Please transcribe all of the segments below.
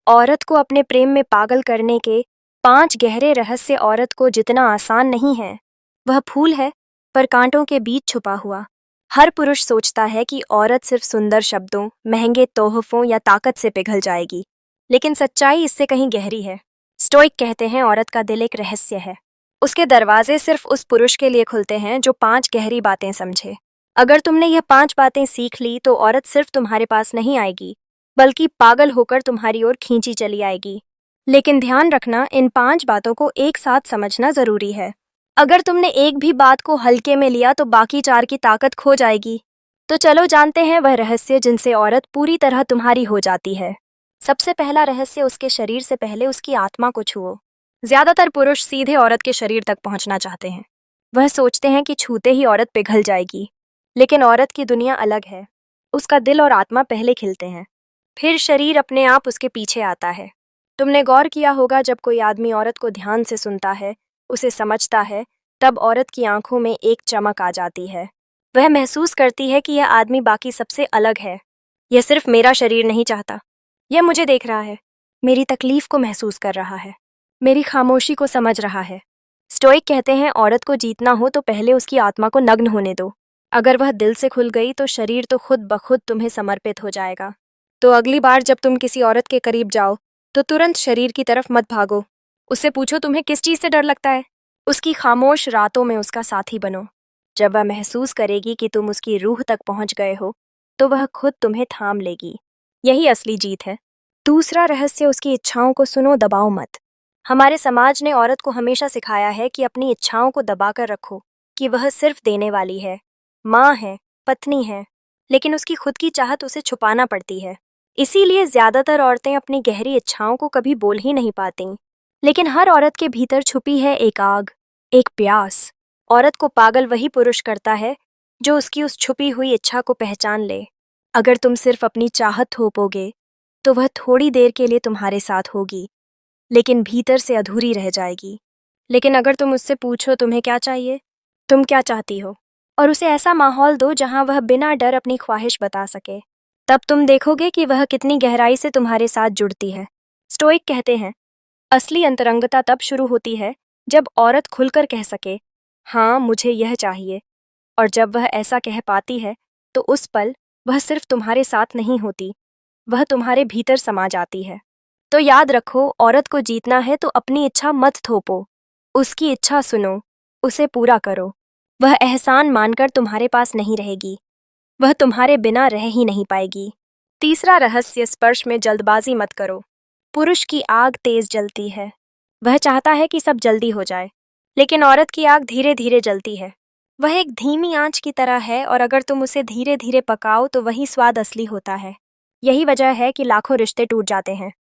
औरत को अपने प्रेम में पागल करने के 5 गहरे रहस्य। औरत को जितना आसान नहीं है वह फूल है, पर कांटों के बीच छुपा हुआ। हर पुरुष सोचता है कि औरत सिर्फ सुंदर शब्दों, महंगे तोहफों या ताकत से पिघल जाएगी, लेकिन सच्चाई इससे कहीं गहरी है। स्टोइक कहते हैं औरत का दिल एक रहस्य है। उसके दरवाजे सिर्फ उस पुरुष के लिए खुलते हैं जो 5 गहरी बातें समझे। अगर तुमने यह 5 बातें सीख ली तो औरत सिर्फ तुम्हारे पास नहीं आएगी, बल्कि पागल होकर तुम्हारी ओर खींची चली आएगी। लेकिन ध्यान रखना, इन 5 बातों को एक साथ समझना जरूरी है। अगर तुमने एक भी बात को हल्के में लिया तो बाकी 4 की ताकत खो जाएगी। तो चलो जानते हैं वह रहस्य जिनसे औरत पूरी तरह तुम्हारी हो जाती है। सबसे पहला रहस्य, उसके शरीर से पहले उसकी आत्मा को छुओ। ज्यादातर पुरुष सीधे औरत के शरीर तक पहुंचना चाहते हैं। वह सोचते हैं कि छूते ही औरत पिघल जाएगी, लेकिन औरत की दुनिया अलग है। उसका दिल और आत्मा पहले खिलते हैं, फिर शरीर अपने आप उसके पीछे आता है। तुमने गौर किया होगा, जब कोई आदमी औरत को ध्यान से सुनता है, उसे समझता है, तब औरत की आंखों में एक चमक आ जाती है। वह महसूस करती है कि यह आदमी बाकी सबसे अलग है। यह सिर्फ मेरा शरीर नहीं चाहता, यह मुझे देख रहा है, मेरी तकलीफ को महसूस कर रहा है, मेरी खामोशी को समझ रहा है। स्टोइक कहते हैं औरत को जीतना हो तो पहले उसकी आत्मा को नग्न होने दो। अगर वह दिल से खुल गई तो शरीर तो खुद ब खुद तुम्हें समर्पित हो जाएगा। तो अगली बार जब तुम किसी औरत के करीब जाओ तो तुरंत शरीर की तरफ मत भागो। उससे पूछो तुम्हें किस चीज से डर लगता है। उसकी खामोश रातों में उसका साथी बनो। जब वह महसूस करेगी कि तुम उसकी रूह तक पहुंच गए हो तो वह खुद तुम्हें थाम लेगी। यही असली जीत है। दूसरा रहस्य, उसकी इच्छाओं को सुनो, दबाओ मत। हमारे समाज ने औरत को हमेशा सिखाया है कि अपनी इच्छाओं को दबाकर रखो, कि वह सिर्फ देने वाली है, माँ है, पत्नी है, लेकिन उसकी खुद की चाहत उसे छुपाना पड़ती है। इसीलिए ज्यादातर औरतें अपनी गहरी इच्छाओं को कभी बोल ही नहीं पाती। लेकिन हर औरत के भीतर छुपी है एक आग, एक प्यास। औरत को पागल वही पुरुष करता है जो उसकी उस छुपी हुई इच्छा को पहचान ले। अगर तुम सिर्फ अपनी चाहत थोपोगे तो वह थोड़ी देर के लिए तुम्हारे साथ होगी, लेकिन भीतर से अधूरी रह जाएगी। लेकिन अगर तुम उससे पूछो तुम्हें क्या चाहिए, तुम क्या चाहती हो, और उसे ऐसा माहौल दो जहां वह बिना डर अपनी ख्वाहिश बता सके, तब तुम देखोगे कि वह कितनी गहराई से तुम्हारे साथ जुड़ती है। स्टोइक कहते हैं असली अंतरंगता तब शुरू होती है जब औरत खुलकर कह सके, हाँ मुझे यह चाहिए। और जब वह ऐसा कह पाती है तो उस पल वह सिर्फ तुम्हारे साथ नहीं होती, वह तुम्हारे भीतर समा जाती है। तो याद रखो, औरत को जीतना है तो अपनी इच्छा मत थोपो, उसकी इच्छा सुनो, उसे पूरा करो। वह एहसान मानकर तुम्हारे पास नहीं रहेगी, वह तुम्हारे बिना रह ही नहीं पाएगी। तीसरा रहस्य, स्पर्श में जल्दबाजी मत करो। पुरुष की आग तेज जलती है, वह चाहता है कि सब जल्दी हो जाए, लेकिन औरत की आग धीरे धीरे जलती है। वह एक धीमी आंच की तरह है, और अगर तुम उसे धीरे धीरे पकाओ तो वही स्वाद असली होता है। यही वजह है कि लाखों रिश्ते टूट जाते हैं।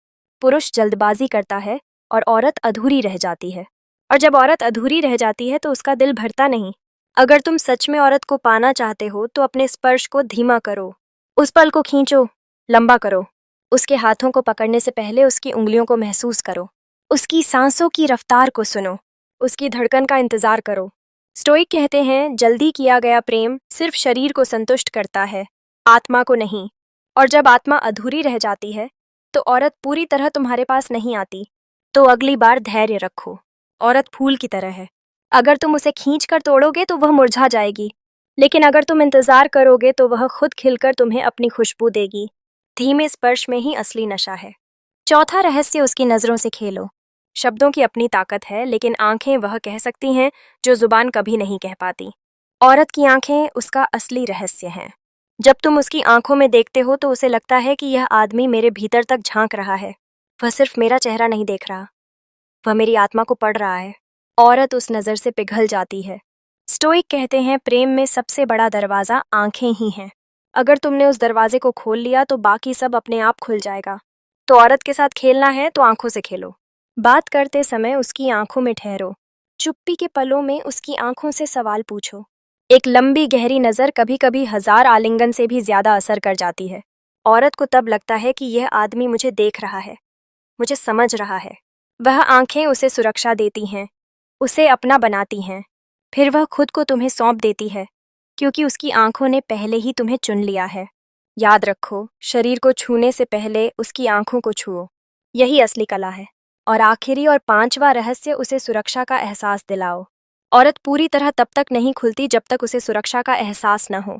पुरुष जल्दबाजी करता है और औरत अधूरी रह जाती है, और जब औरत अधूरी रह जाती है तो उसका दिल भरता नहीं। अगर तुम सच में औरत को पाना चाहते हो तो अपने स्पर्श को धीमा करो, उस पल को खींचो, लंबा करो। उसके हाथों को पकड़ने से पहले उसकी उंगलियों को महसूस करो, उसकी सांसों की रफ्तार को सुनो, उसकी धड़कन का इंतजार करो। स्टोइक कहते हैं जल्दी किया गया प्रेम सिर्फ शरीर को संतुष्ट करता है, आत्मा को नहीं। और जब आत्मा अधूरी रह जाती है तो औरत पूरी तरह तुम्हारे पास नहीं आती। तो अगली बार धैर्य रखो। औरत फूल की तरह है, अगर तुम उसे खींचकर तोड़ोगे तो वह मुरझा जाएगी, लेकिन अगर तुम इंतजार करोगे तो वह खुद खिलकर तुम्हें अपनी खुशबू देगी। धीमे स्पर्श में ही असली नशा है। चौथा रहस्य, उसकी नजरों से खेलो। शब्दों की अपनी ताकत है, लेकिन आंखें वह कह सकती हैं जो जुबान कभी नहीं कह पाती। औरत की आंखें उसका असली रहस्य हैं। जब तुम उसकी आंखों में देखते हो तो उसे लगता है कि यह आदमी मेरे भीतर तक झांक रहा है। वह सिर्फ मेरा चेहरा नहीं देख रहा, वह मेरी आत्मा को पढ़ रहा है। औरत उस नजर से पिघल जाती है। स्टोइक कहते हैं प्रेम में सबसे बड़ा दरवाजा आंखें ही हैं। अगर तुमने उस दरवाजे को खोल लिया तो बाकी सब अपने आप खुल जाएगा। तो औरत के साथ खेलना है तो आंखों से खेलो। बात करते समय उसकी आंखों में ठहरो, चुप्पी के पलों में उसकी आंखों से सवाल पूछो। एक लंबी गहरी नजर कभी कभी 1000 आलिंगन से भी ज्यादा असर कर जाती है। औरत को तब लगता है कि यह आदमी मुझे देख रहा है, मुझे समझ रहा है। वह आंखें उसे सुरक्षा देती हैं, उसे अपना बनाती हैं। फिर वह खुद को तुम्हें सौंप देती है, क्योंकि उसकी आंखों ने पहले ही तुम्हें चुन लिया है। याद रखो, शरीर को छूने से पहले उसकी आंखों को छुओ। यही असली कला है। और आखिरी और पांचवा रहस्य, उसे सुरक्षा का एहसास दिलाओ। औरत पूरी तरह तब तक नहीं खुलती जब तक उसे सुरक्षा का एहसास न हो।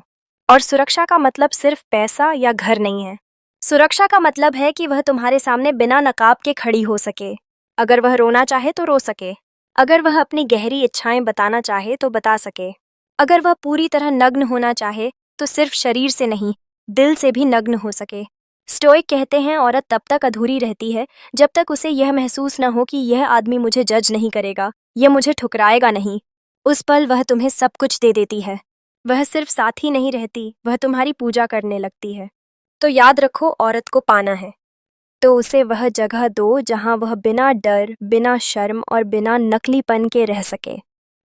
और सुरक्षा का मतलब सिर्फ पैसा या घर नहीं है। सुरक्षा का मतलब है कि वह तुम्हारे सामने बिना नकाब के खड़ी हो सके। अगर वह रोना चाहे तो रो सके। अगर वह अपनी गहरी इच्छाएं बताना चाहे तो बता सके। अगर वह पूरी तरह नग्न होना चाहे तो सिर्फ शरीर से नहीं, दिल से भी नग्न हो सके। स्टोइक कहते हैं औरत तब तक अधूरी रहती है जब तक उसे यह महसूस न हो कि यह आदमी मुझे जज नहीं करेगा, यह मुझे ठुकराएगा नहीं। उस पल वह तुम्हें सब कुछ दे देती है। वह सिर्फ साथ ही नहीं रहती, वह तुम्हारी पूजा करने लगती है। तो याद रखो, औरत को पाना है तो उसे वह जगह दो जहां वह बिना डर, बिना शर्म और बिना नकलीपन के रह सके।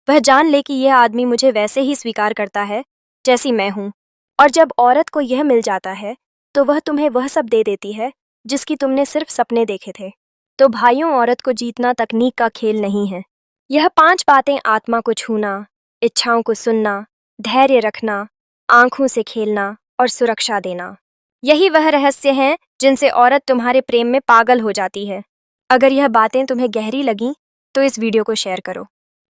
वह जान ले कि यह आदमी मुझे वैसे ही स्वीकार करता है जैसी मैं हूं। और जब औरत को यह मिल जाता है तो वह तुम्हें वह सब दे देती है जिसकी तुमने सिर्फ सपने देखे थे। तो भाइयों, औरत को जीतना तकनीक का खेल नहीं है। यह 5 बातें, आत्मा को छूना, इच्छाओं को सुनना, धैर्य रखना, आंखों से खेलना और सुरक्षा देना, यही वह रहस्य हैं जिनसे औरत तुम्हारे प्रेम में पागल हो जाती है। अगर यह बातें तुम्हें गहरी लगीं तो इस वीडियो को शेयर करो।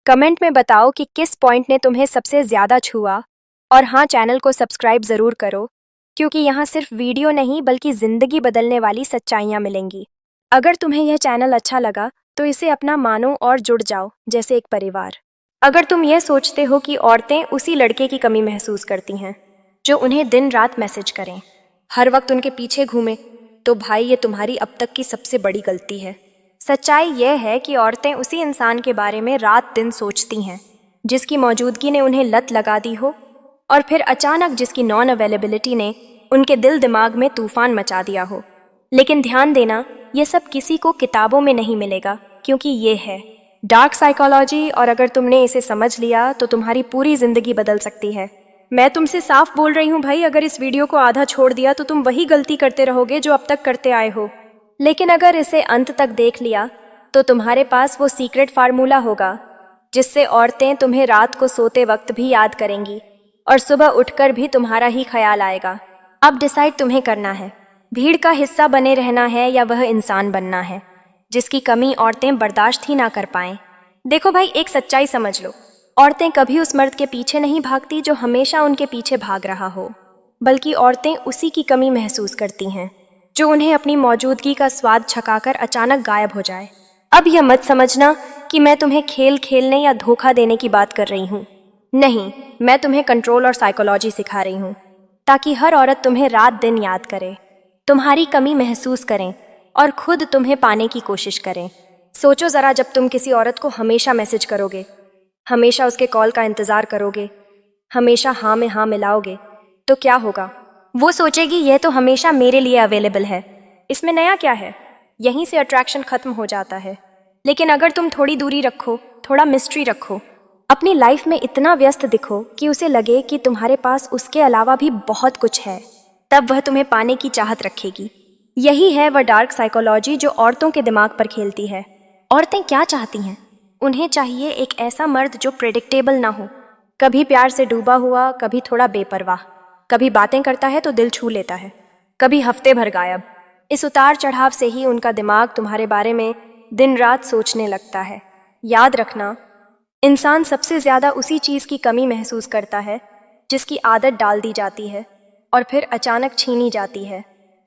कमेंट में बताओ कि किस पॉइंट ने तुम्हें सबसे ज़्यादा छुआ। और हाँ, चैनल को सब्सक्राइब ज़रूर करो, क्योंकि यहाँ सिर्फ वीडियो नहीं बल्कि ज़िंदगी बदलने वाली सच्चाइयाँ मिलेंगी। अगर तुम्हें यह चैनल अच्छा लगा तो इसे अपना मानो और जुड़ जाओ जैसे एक परिवार। अगर तुम यह सोचते हो कि औरतें उसी लड़के की कमी महसूस करती हैं जो उन्हें दिन रात मैसेज करें, हर वक्त उनके पीछे घूमे, तो भाई, ये तुम्हारी अब तक की सबसे बड़ी गलती है। सच्चाई यह है कि औरतें उसी इंसान के बारे में रात दिन सोचती हैं जिसकी मौजूदगी ने उन्हें लत लगा दी हो, और फिर अचानक जिसकी नॉन अवेलेबिलिटी ने उनके दिल दिमाग में तूफान मचा दिया हो। लेकिन ध्यान देना, ये सब किसी को किताबों में नहीं मिलेगा, क्योंकि ये है डार्क साइकोलॉजी। और अगर तुमने इसे समझ लिया तो तुम्हारी पूरी जिंदगी बदल सकती है। मैं तुमसे साफ बोल रही हूँ भाई, अगर इस वीडियो को आधा छोड़ दिया तो तुम वही गलती करते रहोगे जो अब तक करते आए हो। लेकिन अगर इसे अंत तक देख लिया तो तुम्हारे पास वो सीक्रेट फार्मूला होगा जिससे औरतें तुम्हें रात को सोते वक्त भी याद करेंगी और सुबह उठकर भी तुम्हारा ही ख्याल आएगा। अब डिसाइड तुम्हें करना है, भीड़ का हिस्सा बने रहना है या वह इंसान बनना है जिसकी कमी औरतें बर्दाश्त ही ना कर पाएं। देखो भाई, एक सच्चाई समझ लो, औरतें कभी उस मर्द के पीछे नहीं भागती जो हमेशा उनके पीछे भाग रहा हो, बल्कि औरतें उसी की कमी महसूस करती हैं जो उन्हें अपनी मौजूदगी का स्वाद छकाकर अचानक गायब हो जाए। अब यह मत समझना कि मैं तुम्हें खेल खेलने या धोखा देने की बात कर रही हूँ। नहीं, मैं तुम्हें कंट्रोल और साइकोलॉजी सिखा रही हूँ, ताकि हर औरत तुम्हें रात दिन याद करे, तुम्हारी कमी महसूस करें और खुद तुम्हें पाने की कोशिश करें। सोचो ज़रा, जब तुम किसी औरत को हमेशा मैसेज करोगे, हमेशा उसके कॉल का इंतज़ार करोगे, हमेशा हाँ में हाँ मिलाओगे, तो क्या होगा? वो सोचेगी यह तो हमेशा मेरे लिए अवेलेबल है, इसमें नया क्या है। यहीं से अट्रैक्शन खत्म हो जाता है। लेकिन अगर तुम थोड़ी दूरी रखो, थोड़ा मिस्ट्री रखो, अपनी लाइफ में इतना व्यस्त दिखो कि उसे लगे कि तुम्हारे पास उसके अलावा भी बहुत कुछ है, तब वह तुम्हें पाने की चाहत रखेगी। यही है वह डार्क साइकोलॉजी जो औरतों के दिमाग पर खेलती है। औरतें क्या चाहती हैं? उन्हें चाहिए एक ऐसा मर्द जो प्रेडिक्टेबल ना हो, कभी प्यार से डूबा हुआ, कभी थोड़ा बेपरवाह, कभी बातें करता है तो दिल छू लेता है, कभी हफ्ते भर गायब। इस उतार चढ़ाव से ही उनका दिमाग तुम्हारे बारे में दिन रात सोचने लगता है। याद रखना, इंसान सबसे ज्यादा उसी चीज की कमी महसूस करता है जिसकी आदत डाल दी जाती है और फिर अचानक छीनी जाती है।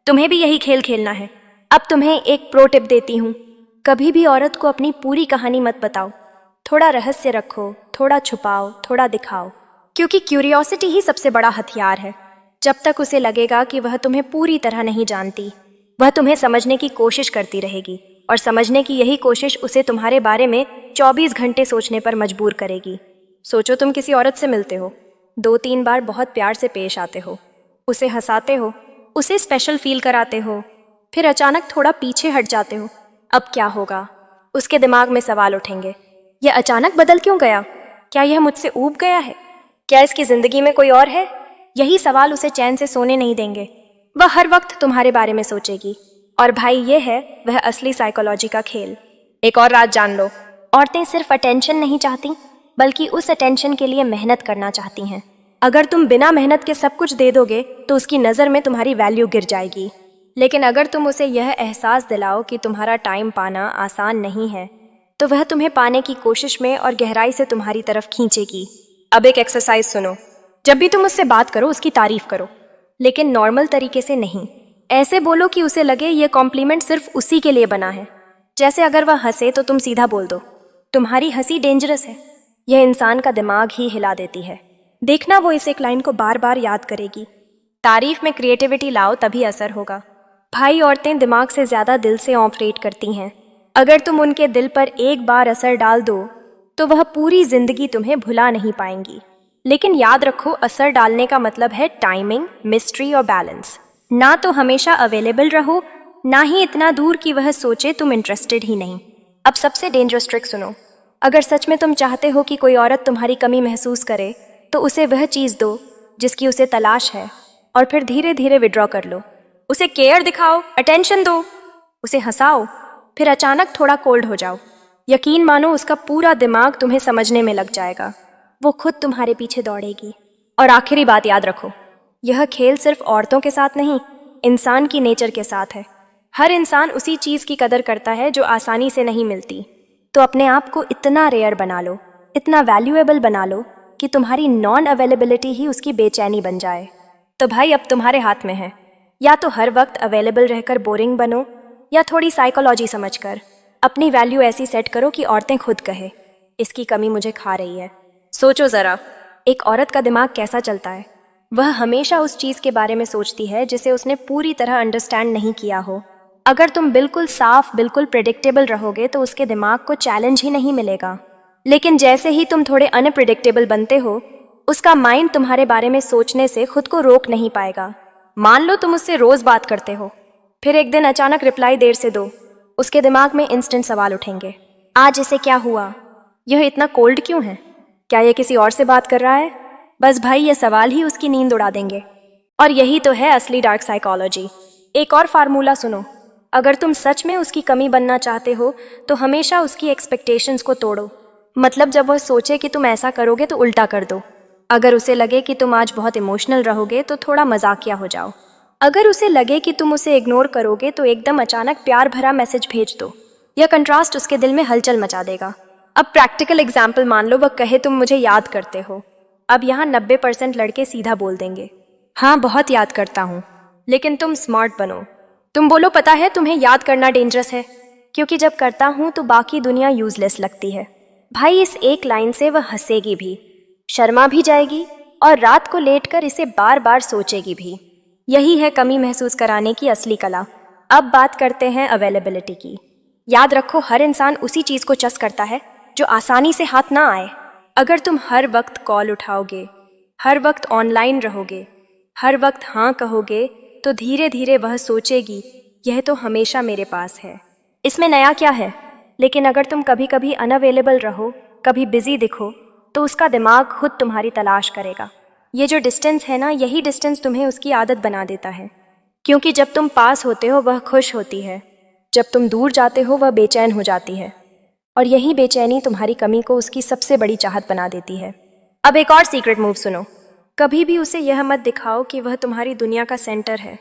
तुम्हें भी यही खेल खेलना है। अब तुम्हें एक प्रो टिप देती हूँ, कभी भी औरत को अपनी पूरी कहानी मत बताओ, थोड़ा रहस्य रखो, थोड़ा छुपाओ, थोड़ा दिखाओ, क्योंकि क्यूरियोसिटी ही सबसे बड़ा हथियार है। जब तक उसे लगेगा कि वह तुम्हें पूरी तरह नहीं जानती, वह तुम्हें समझने की कोशिश करती रहेगी, और समझने की यही कोशिश उसे तुम्हारे बारे में 24 घंटे सोचने पर मजबूर करेगी। सोचो, तुम किसी औरत से मिलते हो, 2-3 बार बहुत प्यार से पेश आते हो, उसे हंसाते हो, उसे स्पेशल फील कराते हो, फिर अचानक थोड़ा पीछे हट जाते हो। अब क्या होगा? उसके दिमाग में सवाल उठेंगे, यह अचानक बदल क्यों गया? क्या यह मुझसे ऊब गया है? क्या इसकी जिंदगी में कोई और है? यही सवाल उसे चैन से सोने नहीं देंगे। वह हर वक्त तुम्हारे बारे में सोचेगी। और भाई, ये है वह असली साइकोलॉजी का खेल। एक और राज जान लो, औरतें सिर्फ अटेंशन नहीं चाहती, बल्कि उस अटेंशन के लिए मेहनत करना चाहती हैं। अगर तुम बिना मेहनत के सब कुछ दे दोगे तो उसकी नज़र में तुम्हारी वैल्यू गिर जाएगी। लेकिन अगर तुम उसे यह एहसास दिलाओ कि तुम्हारा टाइम पाना आसान नहीं है, तो वह तुम्हें पाने की कोशिश में और गहराई से तुम्हारी तरफ खींचेगी। अब एक एक्सरसाइज सुनो। जब भी तुम उससे बात करो उसकी तारीफ करो, लेकिन नॉर्मल तरीके से नहीं। ऐसे बोलो कि उसे लगे ये कॉम्प्लीमेंट सिर्फ उसी के लिए बना है। जैसे अगर वह हंसे तो तुम सीधा बोल दो, तुम्हारी हंसी डेंजरस है। यह इंसान का दिमाग ही हिला देती है। देखना वो इस एक लाइन को बार बार याद करेगी। तारीफ में क्रिएटिविटी लाओ, तभी असर होगा। भाई, औरतें दिमाग से ज्यादा दिल से ऑपरेट करती हैं। अगर तुम उनके दिल पर एक बार असर डाल दो तो वह पूरी जिंदगी तुम्हें भुला नहीं पाएंगी। लेकिन याद रखो, असर डालने का मतलब है टाइमिंग, मिस्ट्री और बैलेंस। ना तो हमेशा अवेलेबल रहो, ना ही इतना दूर कि वह सोचे तुम इंटरेस्टेड ही नहीं। अब सबसे डेंजरस ट्रिक सुनो। अगर सच में तुम चाहते हो कि कोई औरत तुम्हारी कमी महसूस करे, तो उसे वह चीज़ दो जिसकी उसे तलाश है, और फिर धीरे धीरे विड्रॉ कर लो। उसे केयर दिखाओ, अटेंशन दो, उसे हंसाओ, फिर अचानक थोड़ा कोल्ड हो जाओ। यकीन मानो, उसका पूरा दिमाग तुम्हें समझने में लग जाएगा। वो खुद तुम्हारे पीछे दौड़ेगी। और आखिरी बात याद रखो, यह खेल सिर्फ औरतों के साथ नहीं, इंसान की नेचर के साथ है। हर इंसान उसी चीज़ की कदर करता है जो आसानी से नहीं मिलती। तो अपने आप को इतना रेयर बना लो, इतना वैल्यूएबल बना लो कि तुम्हारी नॉन अवेलेबिलिटी ही उसकी बेचैनी बन जाए। तो भाई, अब तुम्हारे हाथ में है। या तो हर वक्त अवेलेबल रहकर बोरिंग बनो, या थोड़ी साइकोलॉजी समझकर अपनी वैल्यू ऐसी सेट करो कि औरतें खुद कहे, इसकी कमी मुझे खा रही है। सोचो ज़रा, एक औरत का दिमाग कैसा चलता है। वह हमेशा उस चीज़ के बारे में सोचती है जिसे उसने पूरी तरह अंडरस्टैंड नहीं किया हो। अगर तुम बिल्कुल साफ, बिल्कुल प्रेडिक्टेबल रहोगे तो उसके दिमाग को चैलेंज ही नहीं मिलेगा। लेकिन जैसे ही तुम थोड़े अनप्रेडिक्टेबल बनते हो, उसका माइंड तुम्हारे बारे में सोचने से खुद को रोक नहीं पाएगा। मान लो तुम उससे रोज़ बात करते हो, फिर एक दिन अचानक रिप्लाई देर से दो, उसके दिमाग में इंस्टेंट सवाल उठेंगे। आज इसे क्या हुआ? यह इतना कोल्ड क्यों है? क्या यह किसी और से बात कर रहा है? बस भाई, ये सवाल ही उसकी नींद उड़ा देंगे। और यही तो है असली डार्क साइकोलॉजी। एक और फार्मूला सुनो। अगर तुम सच में उसकी कमी बनना चाहते हो तो हमेशा उसकी एक्सपेक्टेशंस को तोड़ो। मतलब जब वह सोचे कि तुम ऐसा करोगे तो उल्टा कर दो। अगर उसे लगे कि तुम आज बहुत इमोशनल रहोगे तो थोड़ा मजाकिया हो जाओ। अगर उसे लगे कि तुम उसे इग्नोर करोगे तो एकदम अचानक प्यार भरा मैसेज भेज दो। यह कंट्रास्ट उसके दिल में हलचल मचा देगा। अब प्रैक्टिकल एग्जाम्पल मान लो, वह कहे तुम मुझे याद करते हो। अब यहाँ 90% लड़के सीधा बोल देंगे, हाँ बहुत याद करता हूँ। लेकिन तुम स्मार्ट बनो, तुम बोलो, पता है तुम्हें याद करना डेंजरस है, क्योंकि जब करता हूँ तो बाकी दुनिया यूजलेस लगती है। भाई, इस एक लाइन से वह हंसेगी भी, शर्मा भी जाएगी, और रात को लेटकर इसे बार बार सोचेगी भी। यही है कमी महसूस कराने की असली कला। अब बात करते हैं अवेलेबिलिटी की। याद रखो, हर इंसान उसी चीज़ को चस करता है जो आसानी से हाथ ना आए। अगर तुम हर वक्त कॉल उठाओगे, हर वक्त ऑनलाइन रहोगे, हर वक्त हाँ कहोगे, तो धीरे धीरे वह सोचेगी यह तो हमेशा मेरे पास है, इसमें नया क्या है। लेकिन अगर तुम कभी कभी अनअवेलेबल रहो, कभी बिजी दिखो, तो उसका दिमाग खुद तुम्हारी तलाश करेगा। ये जो डिस्टेंस है ना, यही डिस्टेंस तुम्हें उसकी आदत बना देता है। क्योंकि जब तुम पास होते हो वह खुश होती है, जब तुम दूर जाते हो वह बेचैन हो जाती है, और यही बेचैनी तुम्हारी कमी को उसकी सबसे बड़ी चाहत बना देती है। अब एक और सीक्रेट मूव सुनो। कभी भी उसे यह मत दिखाओ कि वह तुम्हारी दुनिया का सेंटर है,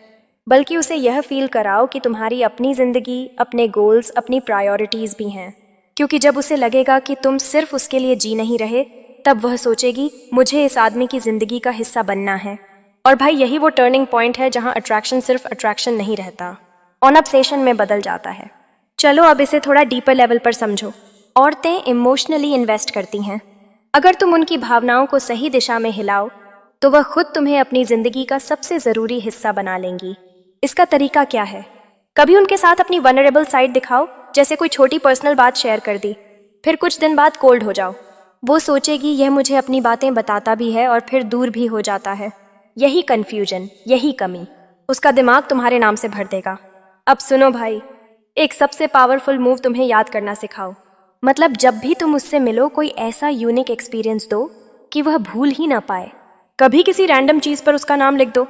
बल्कि उसे यह फील कराओ कि तुम्हारी अपनी ज़िंदगी, अपने गोल्स, अपनी प्रायोरिटीज़ भी हैं। क्योंकि जब उसे लगेगा कि तुम सिर्फ उसके लिए जी नहीं रहे, तब वह सोचेगी मुझे इस आदमी की ज़िंदगी का हिस्सा बनना है। और भाई, यही वो टर्निंग पॉइंट है जहाँ अट्रैक्शन सिर्फ अट्रैक्शन नहीं रहता, ऑन ऑब्सेशन में बदल जाता है। चलो अब इसे थोड़ा डीपर लेवल पर समझो। औरतें इमोशनली इन्वेस्ट करती हैं। अगर तुम उनकी भावनाओं को सही दिशा में हिलाओ तो वह खुद तुम्हें अपनी ज़िंदगी का सबसे ज़रूरी हिस्सा बना लेंगी। इसका तरीका क्या है? कभी उनके साथ अपनी वनरेबल साइड दिखाओ, जैसे कोई छोटी पर्सनल बात शेयर कर दी, फिर कुछ दिन बाद कोल्ड हो जाओ। वो सोचेगी यह मुझे अपनी बातें बताता भी है और फिर दूर भी हो जाता है। यही कन्फ्यूजन, यही कमी उसका दिमाग तुम्हारे नाम से भर देगा। अब सुनो भाई, एक सबसे पावरफुल मूव तुम्हें याद करना सिखाओ। मतलब जब भी तुम उससे मिलो, कोई ऐसा यूनिक एक्सपीरियंस दो कि वह भूल ही ना पाए। कभी किसी रैंडम चीज़ पर उसका नाम लिख दो,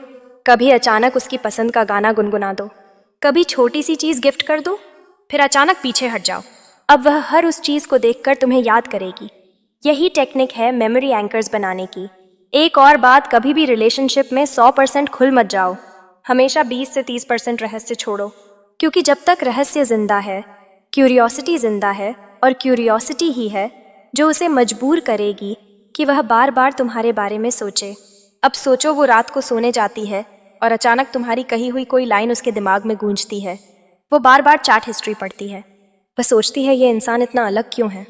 कभी अचानक उसकी पसंद का गाना गुनगुना दो, कभी छोटी सी चीज़ गिफ्ट कर दो, फिर अचानक पीछे हट जाओ। अब वह हर उस चीज़ को देखकर तुम्हें याद करेगी। यही टेक्निक है मेमोरी एंकर्स बनाने की। एक और बात, कभी भी रिलेशनशिप में 100% खुल मत जाओ। हमेशा 20 से 30% रहस्य छोड़ो, क्योंकि जब तक रहस्य जिंदा है, क्यूरियोसिटी जिंदा है, और क्यूरियोसिटी ही है जो उसे मजबूर करेगी कि वह बार बार तुम्हारे बारे में सोचे। अब सोचो, वो रात को सोने जाती है और अचानक तुम्हारी कही हुई कोई लाइन उसके दिमाग में गूंजती है। वो बार बार चैट हिस्ट्री पढ़ती है। वह सोचती है ये इंसान इतना अलग क्यों है।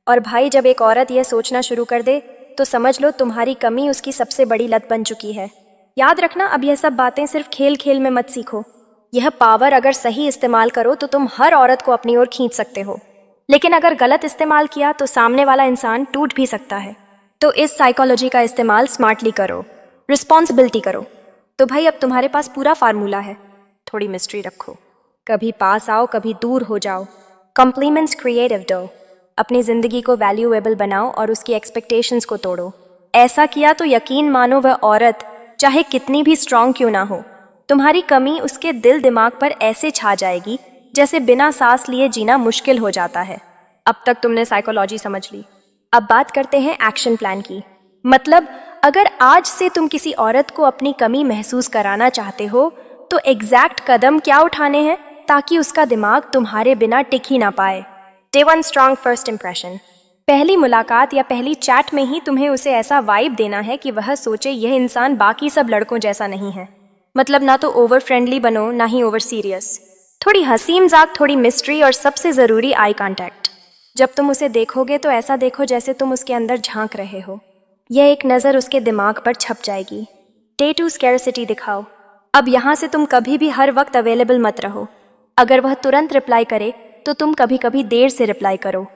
और भाई, जब एक औरत यह सोचना शुरू कर दे तो समझ लो तुम्हारी कमी उसकी सबसे बड़ी लत बन चुकी है। याद रखना, अब यह सब बातें सिर्फ खेल खेल में मत सीखो। यह पावर अगर सही इस्तेमाल करो तो तुम हर औरत को अपनी ओर खींच सकते हो, लेकिन अगर गलत इस्तेमाल किया तो सामने वाला इंसान टूट भी सकता है। तो इस साइकोलॉजी का इस्तेमाल स्मार्टली करो, रिस्पॉन्सिबिलिटी करो। तो भाई, अब तुम्हारे पास पूरा फार्मूला है। थोड़ी मिस्ट्री रखो, कभी पास आओ, कभी दूर हो जाओ। कॉम्प्लीमेंट्स क्रिएटिव दो, अपनी जिंदगी को वैल्यूएबल बनाओ और उसकी एक्सपेक्टेशंस को तोड़ो। ऐसा किया तो यकीन मानो, वह औरत चाहे कितनी भी स्ट्रांग क्यों ना हो, तुम्हारी कमी उसके दिल दिमाग पर ऐसे छा जाएगी जैसे बिना सांस लिए जीना मुश्किल हो जाता है। अब तक तुमने साइकोलॉजी समझ ली, अब बात करते हैं एक्शन प्लान की। मतलब, अगर आज से तुम किसी औरत को अपनी कमी महसूस कराना चाहते हो तो एग्जैक्ट कदम क्या उठाने हैं ताकि उसका दिमाग तुम्हारे बिना टिक ही ना पाए। Day 1 strong first impression. पहली मुलाकात या पहली चैट में ही तुम्हें उसे ऐसा वाइब देना है कि वह सोचे यह इंसान बाकी सब लड़कों जैसा नहीं है। मतलब, ना तो ओवर फ्रेंडली बनो, ना ही ओवर सीरियस। थोड़ी हंसी मजाक, थोड़ी मिस्ट्री, और सबसे ज़रूरी आई कांटेक्ट। जब तुम उसे देखोगे तो ऐसा देखो जैसे तुम उसके अंदर झांक रहे हो। यह एक नज़र उसके दिमाग पर छप जाएगी। डे 2 स्कैरसिटी दिखाओ। अब यहाँ से तुम कभी भी हर वक्त अवेलेबल मत रहो। अगर वह तुरंत रिप्लाई करे तो तुम कभी कभी देर से रिप्लाई करो।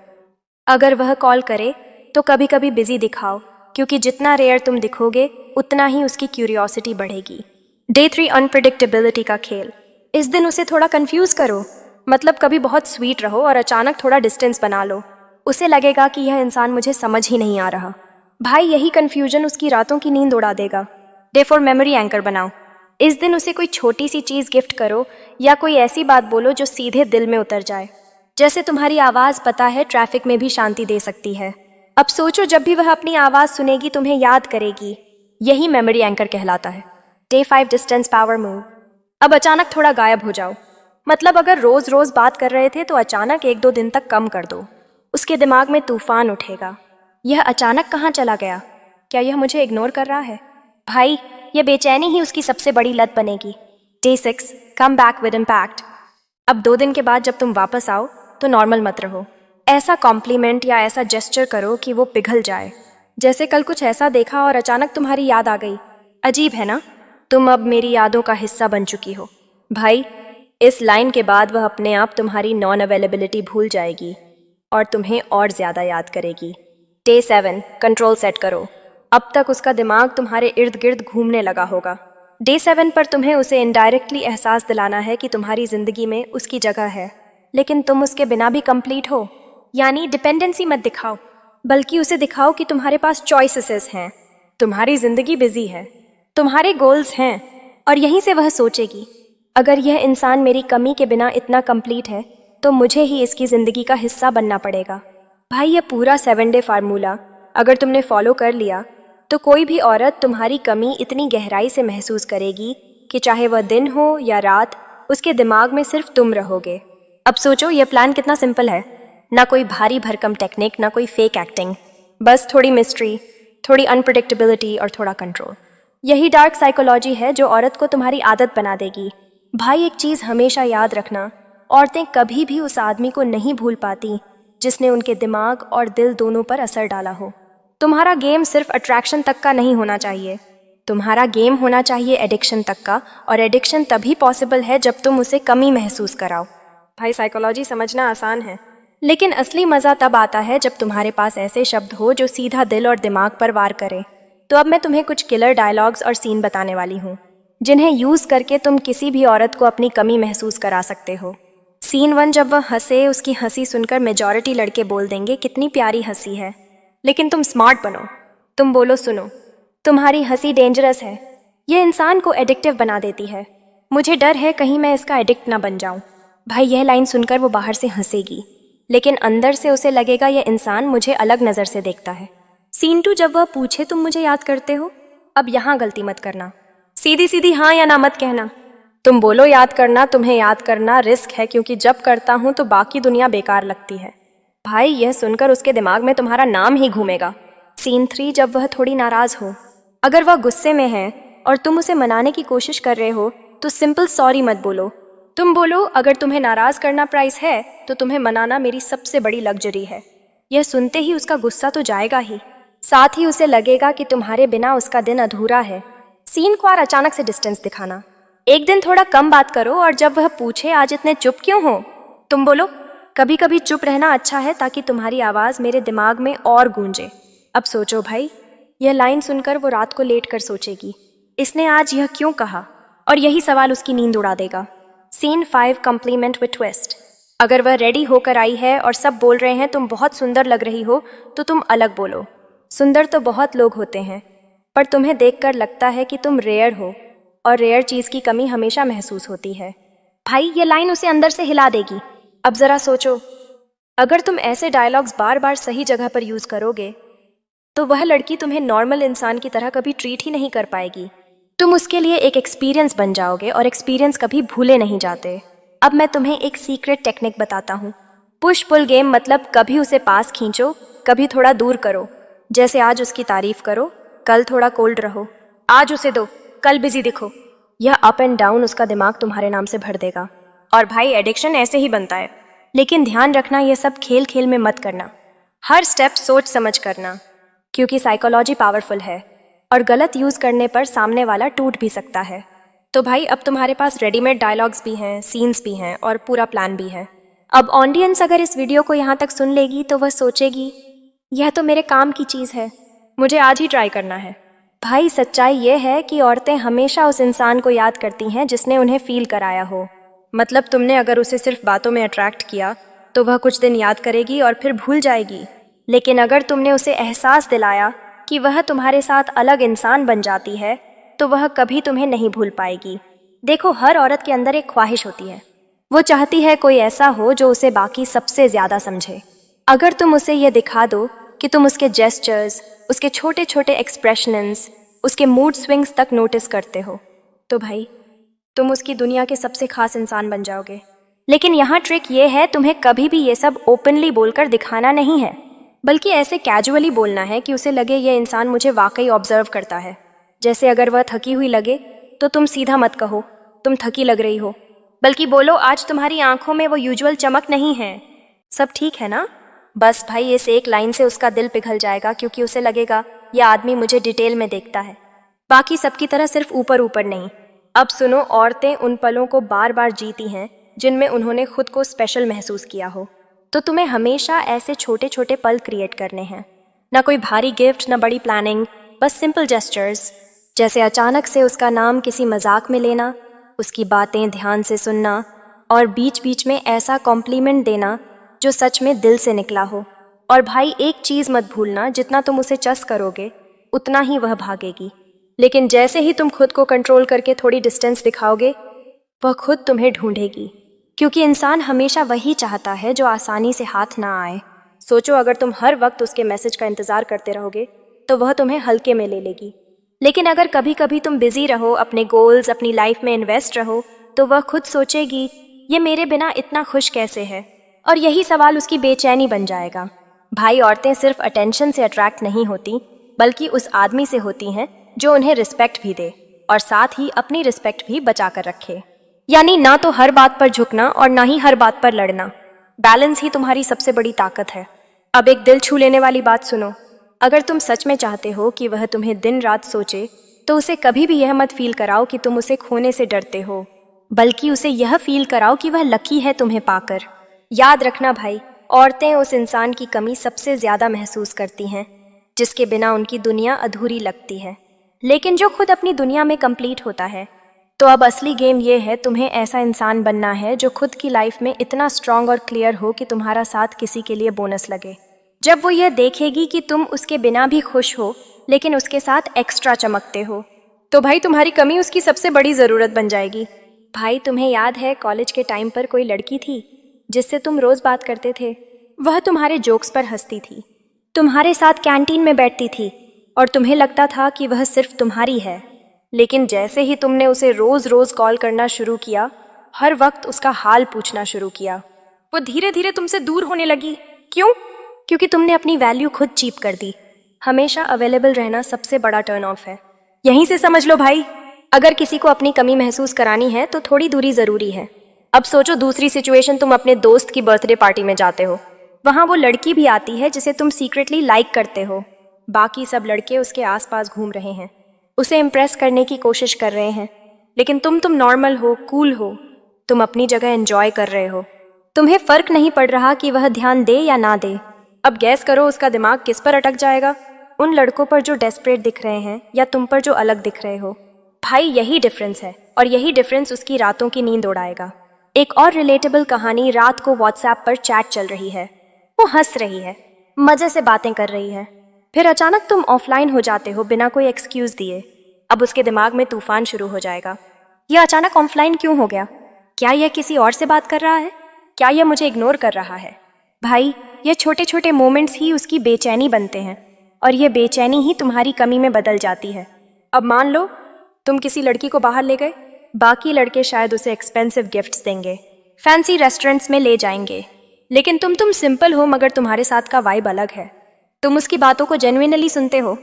अगर वह कॉल करे तो कभी कभी बिजी दिखाओ, क्योंकि जितना रेयर तुम दिखोगे उतना ही उसकी क्यूरियोसिटी बढ़ेगी। डे 3 अनप्रिडिक्टेबिलिटी का खेल। इस दिन उसे थोड़ा कंफ्यूज करो। मतलब, कभी बहुत स्वीट रहो और अचानक थोड़ा डिस्टेंस बना लो। उसे लगेगा कि यह इंसान मुझे समझ ही नहीं आ रहा। भाई, यही कंफ्यूजन उसकी रातों की नींद उड़ा देगा। डे 4 मेमोरी एंकर बनाओ। इस दिन उसे कोई छोटी सी चीज़ गिफ्ट करो या कोई ऐसी बात बोलो जो सीधे दिल में उतर जाए। जैसे तुम्हारी आवाज़, पता है, ट्रैफिक में भी शांति दे सकती है। अब सोचो, जब भी वह अपनी आवाज़ सुनेगी तुम्हें याद करेगी। यही मेमोरी एंकर कहलाता है। Day 5 distance power move. अब अचानक थोड़ा गायब हो जाओ। मतलब, अगर रोज़ रोज़ बात कर रहे थे तो अचानक 1-2 दिन तक कम कर दो। उसके दिमाग में तूफान उठेगा। यह अचानक कहाँ चला गया? क्या यह मुझे इग्नोर कर रहा है? भाई, यह बेचैनी ही उसकी सबसे बड़ी लत बनेगी। Day 6 come back with impact. अब 2 दिन के बाद जब तुम वापस आओ तो नॉर्मल मत रहो। ऐसा कॉम्प्लीमेंट या ऐसा जेस्चर करो कि वो पिघल जाए। जैसे कल कुछ ऐसा देखा और अचानक तुम्हारी याद आ गई। अजीब है ना? तुम अब मेरी यादों का हिस्सा बन चुकी हो। भाई, इस लाइन के बाद वह अपने आप तुम्हारी नॉन अवेलेबिलिटी भूल जाएगी और तुम्हें और ज़्यादा याद करेगी। डे 7 कंट्रोल सेट करो। अब तक उसका दिमाग तुम्हारे इर्द गिर्द घूमने लगा होगा। डे 7 पर तुम्हें उसे इनडायरेक्टली एहसास दिलाना है कि तुम्हारी ज़िंदगी में उसकी जगह है, लेकिन तुम उसके बिना भी कंप्लीट हो। यानी डिपेंडेंसी मत दिखाओ, बल्कि उसे दिखाओ कि तुम्हारे पास चॉइसेस हैं, तुम्हारी ज़िंदगी बिजी है, तुम्हारे गोल्स हैं, और यहीं से वह सोचेगी, अगर यह इंसान मेरी कमी के बिना इतना कंप्लीट है तो मुझे ही इसकी ज़िंदगी का हिस्सा बनना पड़ेगा। भाई, यह पूरा 7 डे फार्मूला अगर तुमने फॉलो कर लिया तो कोई भी औरत तुम्हारी कमी इतनी गहराई से महसूस करेगी कि चाहे वह दिन हो या रात, उसके दिमाग में सिर्फ तुम रहोगे। अब सोचो, यह प्लान कितना सिंपल है। ना कोई भारी भरकम टेक्निक, ना कोई फेक एक्टिंग, बस थोड़ी मिस्ट्री, थोड़ी अनप्रिडिक्टेबिलिटी और थोड़ा कंट्रोल। यही डार्क साइकोलॉजी है जो औरत को तुम्हारी आदत बना देगी। भाई, एक चीज़ हमेशा याद रखना, औरतें कभी भी उस आदमी को नहीं भूल पाती जिसने उनके दिमाग और दिल दोनों पर असर डाला हो। तुम्हारा गेम सिर्फ अट्रैक्शन तक का नहीं होना चाहिए, तुम्हारा गेम होना चाहिए एडिक्शन तक का, और एडिक्शन तभी पॉसिबल है जब तुम उसे कमी महसूस कराओ। भाई, साइकोलॉजी समझना आसान है, लेकिन असली मज़ा तब आता है जब तुम्हारे पास ऐसे शब्द हो जो सीधा दिल और दिमाग पर वार करे। तो अब मैं तुम्हें कुछ किलर डायलॉग्स और सीन बताने वाली हूँ जिन्हें यूज़ करके तुम किसी भी औरत को अपनी कमी महसूस करा सकते हो। सीन 1, जब वह हंसे, उसकी हंसी सुनकर मेजॉरिटी लड़के बोल देंगे कितनी प्यारी हंसी है, लेकिन तुम स्मार्ट बनो। तुम बोलो, सुनो, तुम्हारी हंसी डेंजरस है, यह इंसान को एडिक्टिव बना देती है, मुझे डर है कहीं मैं इसका एडिक्ट ना बन जाऊं। भाई, यह लाइन सुनकर वो बाहर से हंसेगी, लेकिन अंदर से उसे लगेगा यह इंसान मुझे अलग नज़र से देखता है। सीन 2, जब वह पूछे तुम मुझे याद करते हो, अब यहाँ गलती मत करना। सीधी सीधी हाँ या ना मत कहना, तुम बोलो याद करना, तुम्हें याद करना रिस्क है क्योंकि जब करता हूँ तो बाकी दुनिया बेकार लगती है। भाई यह सुनकर उसके दिमाग में तुम्हारा नाम ही घूमेगा। सीन 3, जब वह थोड़ी नाराज हो। अगर वह गुस्से में है और तुम उसे मनाने की कोशिश कर रहे हो तो सिंपल सॉरी मत बोलो। तुम बोलो अगर तुम्हें नाराज करना प्राइस है तो तुम्हें मनाना मेरी सबसे बड़ी लग्जरी है। यह सुनते ही उसका गुस्सा तो जाएगा ही, साथ ही उसे लगेगा कि तुम्हारे बिना उसका दिन अधूरा है। सीन 4, अचानक से डिस्टेंस दिखाना। एक दिन थोड़ा कम बात करो और जब वह पूछे आज इतने चुप क्यों हो, तुम बोलो कभी कभी चुप रहना अच्छा है ताकि तुम्हारी आवाज मेरे दिमाग में और गूंजे। अब सोचो भाई, यह लाइन सुनकर वो रात को लेट कर सोचेगी इसने आज यह क्यों कहा, और यही सवाल उसकी नींद उड़ा देगा। Scene 5, compliment with twist. अगर वह रेडी होकर आई है और सब बोल रहे हैं तुम बहुत सुंदर लग रही हो तो तुम अलग बोलो। सुंदर तो बहुत लोग होते हैं पर तुम्हें देखकर लगता है कि तुम रेयर हो और रेयर चीज की कमी हमेशा महसूस होती है। भाई ये लाइन उसे अंदर से हिला देगी। अब जरा सोचो, अगर तुम ऐसे डायलॉग्स बार बार सही जगह पर यूज करोगे तो वह लड़की तुम्हें नॉर्मल इंसान की तरह कभी ट्रीट ही नहीं कर पाएगी। तुम उसके लिए एक एक्सपीरियंस बन जाओगे और एक्सपीरियंस कभी भूले नहीं जाते। अब मैं तुम्हें एक सीक्रेट टेक्निक बताता हूँ। पुश पुल गेम, मतलब कभी उसे पास खींचो, कभी थोड़ा दूर करो। जैसे आज उसकी तारीफ करो, कल थोड़ा कोल्ड रहो। आज उसे दो, कल बिजी दिखो। यह अप एंड डाउन उसका दिमाग तुम्हारे नाम से भर देगा। और भाई एडिक्शन ऐसे ही बनता है, लेकिन ध्यान रखना ये सब खेल खेल में मत करना। हर स्टेप सोच समझ करना, क्योंकि साइकोलॉजी पावरफुल है और गलत यूज करने पर सामने वाला टूट भी सकता है। तो भाई अब तुम्हारे पास रेडीमेड डायलॉग्स भी हैं, सीन्स भी हैं और पूरा प्लान भी है। अब ऑडियंस अगर इस वीडियो को यहाँ तक सुन लेगी तो वह सोचेगी यह तो मेरे काम की चीज़ है, मुझे आज ही ट्राई करना है। भाई सच्चाई ये है कि औरतें हमेशा उस इंसान को याद करती हैं जिसने उन्हें फील कराया हो। मतलब तुमने अगर उसे सिर्फ बातों में अट्रैक्ट किया तो वह कुछ दिन याद करेगी और फिर भूल जाएगी, लेकिन अगर तुमने उसे एहसास दिलाया कि वह तुम्हारे साथ अलग इंसान बन जाती है तो वह कभी तुम्हें नहीं भूल पाएगी। देखो, हर औरत के अंदर एक ख्वाहिश होती है, वो चाहती है कोई ऐसा हो जो उसे बाकी सबसे ज्यादा समझे। अगर तुम उसे यह दिखा दो कि तुम उसके जेस्चर्स, उसके छोटे छोटे एक्सप्रेशंस, उसके मूड स्विंग्स तक नोटिस करते हो तो भाई तुम उसकी दुनिया के सबसे खास इंसान बन जाओगे। लेकिन यहाँ ट्रिक ये है, तुम्हें कभी भी ये सब ओपनली बोलकर दिखाना नहीं है, बल्कि ऐसे कैजुअली बोलना है कि उसे लगे ये इंसान मुझे वाकई ऑब्जर्व करता है। जैसे अगर वह थकी हुई लगे तो तुम सीधा मत कहो तुम थकी लग रही हो, बल्कि बोलो आज तुम्हारी आंखों में वो यूजुअल चमक नहीं है, सब ठीक है ना। बस भाई इस एक लाइन से उसका दिल पिघल जाएगा, क्योंकि उसे लगेगा यह आदमी मुझे डिटेल में देखता है, बाकी सबकी तरह सिर्फ ऊपर ऊपर नहीं। अब सुनो, औरतें उन पलों को बार बार जीती हैं जिनमें उन्होंने खुद को स्पेशल महसूस किया हो। तो तुम्हें हमेशा ऐसे छोटे छोटे पल क्रिएट करने हैं, ना कोई भारी गिफ्ट, ना बड़ी प्लानिंग, बस सिंपल जेस्चर्स। जैसे अचानक से उसका नाम किसी मजाक में लेना, उसकी बातें ध्यान से सुनना और बीच बीच में ऐसा कॉम्प्लीमेंट देना जो सच में दिल से निकला हो। और भाई एक चीज़ मत भूलना, जितना तुम उसे चस करोगे उतना ही वह भागेगी, लेकिन जैसे ही तुम खुद को कंट्रोल करके थोड़ी डिस्टेंस दिखाओगे वह खुद तुम्हें ढूंढेगी, क्योंकि इंसान हमेशा वही चाहता है जो आसानी से हाथ ना आए। सोचो, अगर तुम हर वक्त उसके मैसेज का इंतज़ार करते रहोगे तो वह तुम्हें हल्के में ले लेगी, लेकिन अगर कभी कभी तुम बिजी रहो, अपने गोल्स, अपनी लाइफ में इन्वेस्ट रहो, तो वह खुद सोचेगी ये मेरे बिना इतना खुश कैसे है, और यही सवाल उसकी बेचैनी बन जाएगा। भाई औरतें सिर्फ अटेंशन से अट्रैक्ट नहीं होती, बल्कि उस आदमी से होती हैं जो उन्हें रिस्पेक्ट भी दे और साथ ही अपनी रिस्पेक्ट भी बचा कर रखे। यानी ना तो हर बात पर झुकना और ना ही हर बात पर लड़ना। बैलेंस ही तुम्हारी सबसे बड़ी ताकत है। अब एक दिल छू लेने वाली बात सुनो, अगर तुम सच में चाहते हो कि वह तुम्हें दिन रात सोचे तो उसे कभी भी यह मत फील कराओ कि तुम उसे खोने से डरते हो, बल्कि उसे यह फील कराओ कि वह लकी है तुम्हें पाकर। याद रखना भाई, औरतें उस इंसान की कमी सबसे ज्यादा महसूस करती हैं जिसके बिना उनकी दुनिया अधूरी लगती है, लेकिन जो खुद अपनी दुनिया में कंप्लीट होता है। तो अब असली गेम ये है, तुम्हें ऐसा इंसान बनना है जो खुद की लाइफ में इतना स्ट्रांग और क्लियर हो कि तुम्हारा साथ किसी के लिए बोनस लगे। जब वो ये देखेगी कि तुम उसके बिना भी खुश हो लेकिन उसके साथ एक्स्ट्रा चमकते हो, तो भाई तुम्हारी कमी उसकी सबसे बड़ी ज़रूरत बन जाएगी। भाई तुम्हें याद है कॉलेज के टाइम पर कोई लड़की थी जिससे तुम रोज़ बात करते थे। वह तुम्हारे जोक्स पर हंसती थी, तुम्हारे साथ कैंटीन में बैठती थी और तुम्हें लगता था कि वह सिर्फ तुम्हारी है, लेकिन जैसे ही तुमने उसे रोज रोज कॉल करना शुरू किया, हर वक्त उसका हाल पूछना शुरू किया, वो धीरे धीरे तुमसे दूर होने लगी। क्यों? क्योंकि तुमने अपनी वैल्यू खुद चीप कर दी। हमेशा अवेलेबल रहना सबसे बड़ा टर्न ऑफ है। यहीं से समझ लो भाई, अगर किसी को अपनी कमी महसूस करानी है तो थोड़ी दूरी जरूरी है। अब सोचो दूसरी सिचुएशन, तुम अपने दोस्त की बर्थडे पार्टी में जाते हो। वहाँ वो लड़की भी आती है जिसे तुम सीक्रेटली लाइक करते हो। बाकी सब लड़के उसके आसपास घूम रहे हैं, उसे इम्प्रेस करने की कोशिश कर रहे हैं, लेकिन तुम नॉर्मल हो, कूल हो, तुम अपनी जगह एंजॉय कर रहे हो। तुम्हें फर्क नहीं पड़ रहा कि वह ध्यान दे या ना दे। अब गैस करो उसका दिमाग किस पर अटक जाएगा, उन लड़कों पर जो डेस्परेट दिख रहे हैं या तुम पर जो अलग दिख रहे हो। भाई यही डिफरेंस है, और यही डिफरेंस उसकी रातों की नींद उड़ाएगा। एक और रिलेटेबल कहानी, रात को व्हाट्सएप पर चैट चल रही है, वो हंस रही है, मजे से बातें कर रही है, फिर अचानक तुम ऑफलाइन हो जाते हो बिना कोई एक्सक्यूज दिए। अब उसके दिमाग में तूफान शुरू हो जाएगा, यह अचानक ऑफलाइन क्यों हो गया? क्या यह किसी और से बात कर रहा है? क्या यह मुझे इग्नोर कर रहा है? भाई ये छोटे छोटे मोमेंट्स ही उसकी बेचैनी बनते हैं, और यह बेचैनी ही तुम्हारी कमी में बदल जाती है। अब मान लो तुम किसी लड़की को बाहर ले गए, बाकी लड़के शायद उसे एक्सपेंसिव गिफ्ट्स देंगे, फैंसी रेस्टोरेंट्स में ले जाएंगे, लेकिन तुम सिंपल हो, मगर तुम्हारे साथ का वाइब अलग है। तुम उसकी बातों को जेन्युइनली सुनते हो,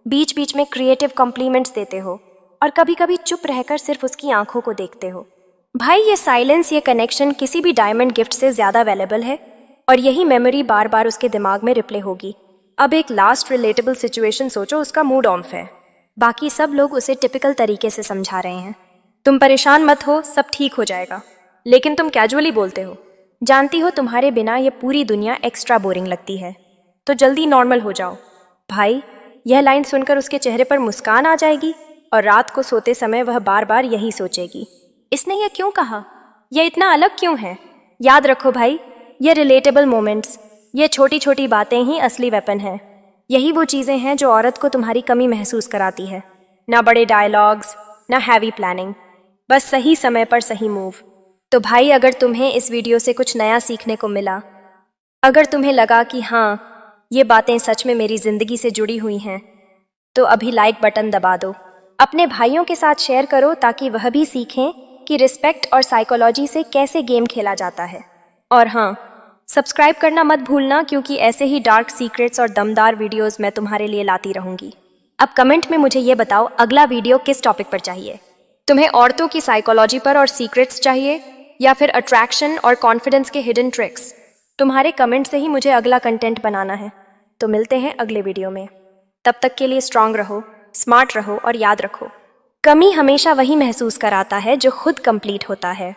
बीच बीच में क्रिएटिव कॉम्प्लीमेंट्स देते हो, और कभी कभी चुप रहकर सिर्फ उसकी आंखों को देखते हो। भाई ये साइलेंस, ये कनेक्शन किसी भी डायमंड गिफ्ट से ज़्यादा वैल्यूएबल है, और यही मेमोरी बार बार उसके दिमाग में रिप्ले होगी। अब एक लास्ट रिलेटेबल सिचुएशन सोचो, उसका मूड ऑफ है, बाकी सब लोग उसे टिपिकल तरीके से समझा रहे हैं, तुम परेशान मत हो, सब ठीक हो जाएगा, लेकिन तुम कैजुअली बोलते हो, जानती हो तुम्हारे बिना ये पूरी दुनिया एक्स्ट्रा बोरिंग लगती है, तो जल्दी नॉर्मल हो जाओ। भाई यह लाइन सुनकर उसके चेहरे पर मुस्कान आ जाएगी, और रात को सोते समय वह बार बार यही सोचेगी, इसने यह क्यों कहा, यह इतना अलग क्यों है? याद रखो भाई, ये रिलेटेबल मोमेंट्स, ये छोटी छोटी बातें ही असली वेपन है। यही वो चीज़ें हैं जो औरत को तुम्हारी कमी महसूस कराती है। ना बड़े डायलॉग्स, ना हैवी प्लानिंग, बस सही समय पर सही मूव। तो भाई अगर तुम्हें इस वीडियो से कुछ नया सीखने को मिला, अगर तुम्हें लगा कि हाँ ये बातें सच में मेरी ज़िंदगी से जुड़ी हुई हैं, तो अभी लाइक बटन दबा दो, अपने भाइयों के साथ शेयर करो ताकि वह भी सीखें कि रिस्पेक्ट और साइकोलॉजी से कैसे गेम खेला जाता है। और हाँ, सब्सक्राइब करना मत भूलना, क्योंकि ऐसे ही डार्क सीक्रेट्स और दमदार वीडियोस मैं तुम्हारे लिए लाती रहूँगी। अब कमेंट में मुझे ये बताओ अगला वीडियो किस टॉपिक पर चाहिए। तुम्हें औरतों की साइकोलॉजी पर और सीक्रेट्स चाहिए, या फिर अट्रैक्शन और कॉन्फिडेंस के हिडन ट्रिक्स? तुम्हारे कमेंट से ही मुझे अगला कंटेंट बनाना है। तो मिलते हैं अगले वीडियो में, तब तक के लिए स्ट्रांग रहो, स्मार्ट रहो, और याद रखो, कमी हमेशा वही महसूस कराता है जो खुद कंप्लीट होता है।